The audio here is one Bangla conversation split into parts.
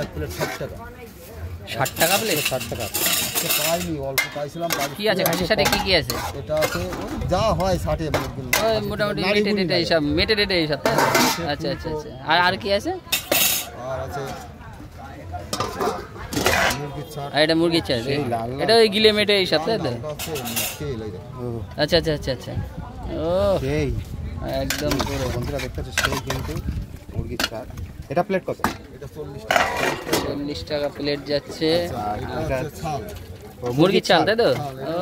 এক প্লেট 60 টাকা। 60 টাকা প্লেট? 60 টাকা পাইনি, অল্প পাইছিলাম। কি আছে খাসির সাথে কি আছে? এটা আছে যা হয় 60 এর ওই মোটামুটি মেটে রেটে এইসব। আচ্ছা আচ্ছা আচ্ছা। আর কি আছে? আর আছে মুরগির ছাড়। এটা মুরগির ছাড়, এটা ওই গিলে মেটে এইসব, তাই তো? আচ্ছা আচ্ছা আচ্ছা আচ্ছা। ও সেই একদম পুরো বন্ধুরা দেখতে পাচ্ছ সেই কিন্তু মুরগির ছাড়। এটা প্লেট কত? এটা 40 টাকা। 40 টাকা প্লেট যাচ্ছে। এটা ছাল, মুরগির চাল, তাই তো? ও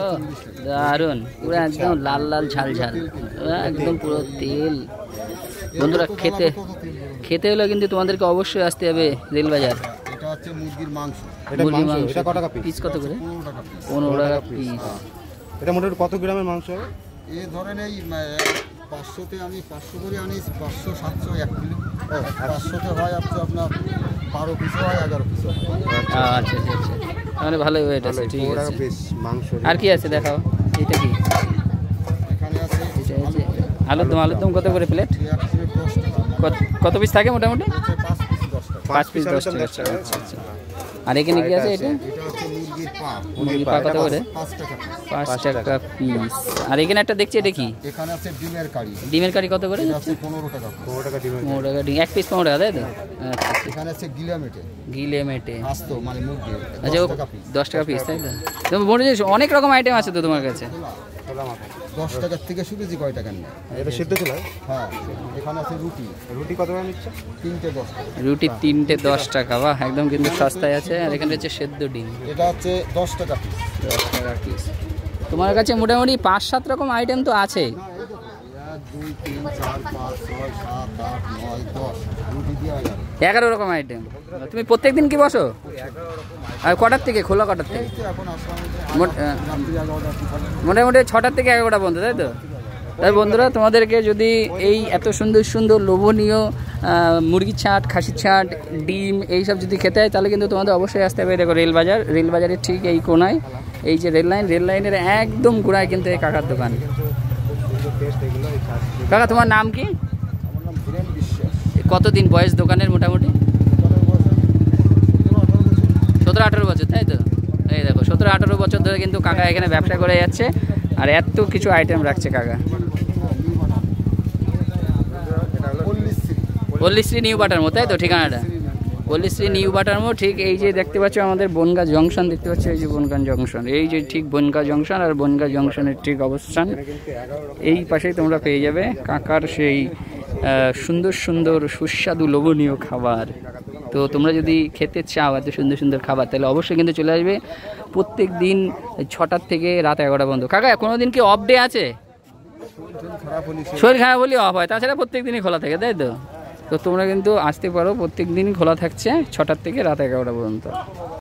দারুন, পুরো একদম লাল লাল ঝাল ঝাল, একদম পুরো তেল। বন্ধুরা খেতে হলে কিন্তু তোমাদেরকে অবশ্যই আসতে হবে রেলবাজার। এটা হচ্ছে মুরগির মাংস। মুরগির মাংস এটা কত টাকা পিস? কত করে? 15 15 টাকা টাকা পিস। এটা মোটামুটি কত গ্রামের মাংস হবে? এই ধরেন এই 500তে আমি 500 করে আনি, 500 700 1 কিলো। 500তে হয় আপনার 12 পিস হয়, 11 পিস হয়। আচ্ছা আচ্ছা আচ্ছা, মানে ভালোই ওয়েট আছে। ঠিক আছে, বেশ মাংস। আর কি আছে দেখাও? এটা কি? এখানে আছে এটা আছে আলুর দম কত করে প্লেট? এক প্লেট 10 টাকা। কত পিস থাকে মোটামুটি? 5 পিস 10 টাকা। 5 পিস 10 টাকা। আচ্ছা আচ্ছা। আর এখানে কি আছে? এটা এটা হচ্ছে মুরগির পা। মুরগির পা কত করে? 5 টাকা। 5 টাকা পিস। আর এখানে একটা দেখছি, এটা কি? এখানে আছে ডিমের কারি। ডিমের কারি কত করে? এটা আছে 15 টাকা। 15 টাকা ডিমের। 15 টাকা ডিম, এক পিস 15 টাকা, তাই তো? আচ্ছা। এখানে আছে গিলামেটে। গিলেমেটে আস্ত মানে মুরগি। আচ্ছা, 10 টাকা পিস। 10 টাকা পিস, তাই তো? তুমি মনে হচ্ছে অনেক রকম আইটেম আছে তো তোমার কাছে। 10 টাকার থেকে শুরু, যে কয় টাকা নেয়? এটা সিদ্ধ চুলা। হ্যাঁ, এখানে আছে রুটি। রুটি কত টাকা নিচ্ছে? 3টে 10 টাকা। রুটি 3টে 10 টাকা, বাহ, একদম কিন্তু সস্তায় আছে। আর এখানে হচ্ছে সেদ্ধ ডিম, এটা হচ্ছে 10 টাকা পিস। 10 টাকা পিস। তোমার কাছে মোটামুটি 5-7 রকম আইটেম তো আছে। 1 2 3 4 5 6 7 8 9 10 রুটি দিয়ে 11 রকম আইটেম। তুমি প্রত্যেকদিন কি বসো? আর কটার থেকে খোলা? কটার থেকে? এখন আসলাম মোটামুটি 6টার থেকে 11টা পর্যন্ত, তাই তো? তাই বন্ধুরা, তোমাদেরকে যদি এই এত সুন্দর সুন্দর লোভনীয় মুরগির ছাট, খাসির ছাট, ডিম এইসব যদি খেতে হয়, তাহলে কিন্তু তোমাদের অবশ্যই আসতে হবে। দেখো রেলবাজার, রেলবাজারের ঠিক এই কোনায়, এই যে রেল লাইনের একদম গোড়ায় কিন্তু এই কাকার দোকান। কাকা, তোমার নাম কি? আমার নাম ধীরেন বিশ্বাস। কতদিন বয়স দোকানের মোটামুটি? 17-18 বছর, তাই তো? এই দেখো, 17-18 বছর ধরে কিন্তু কাকা এখানে ব্যবসা করে যাচ্ছে। আর এত কিছু আইটেম রাখছে কাকা। পল্লীশ্রী নিউ বাটারমো, তাই তো ঠিকানাটা? পল্লীশ্রী নিউ বাটারমো, ঠিক এই যে দেখতে পাচ্ছ আমাদের বনগাঁ জংশন দেখতে পাচ্ছ, এই যে বনগাঁ জংশন, এই যে ঠিক বনগাঁ জংশন। আর বনগাঁ জংশনের ঠিক অবস্থান এই পাশেই তোমরা পেয়ে যাবে কাকার সেই সুন্দর সুন্দর সুস্বাদু লোভনীয় খাবার। তো তোমরা যদি খেতে চাও এত সুন্দর সুন্দর খাবার, তাহলে অবশ্যই কিন্তু চলে আসবে প্রত্যেক দিন 6টার থেকে রাত 11টা পর্যন্ত। কাকা, কোনো দিন কি অফ ডে আছে? শরীর খারাপ হলে অফ হয়, তাছাড়া প্রত্যেক দিনই খোলা থাকে, তাই তো? তো তোমরা কিন্তু আসতে পারো, প্রত্যেক দিনই খোলা থাকছে 6টার থেকে রাত 11টা পর্যন্ত।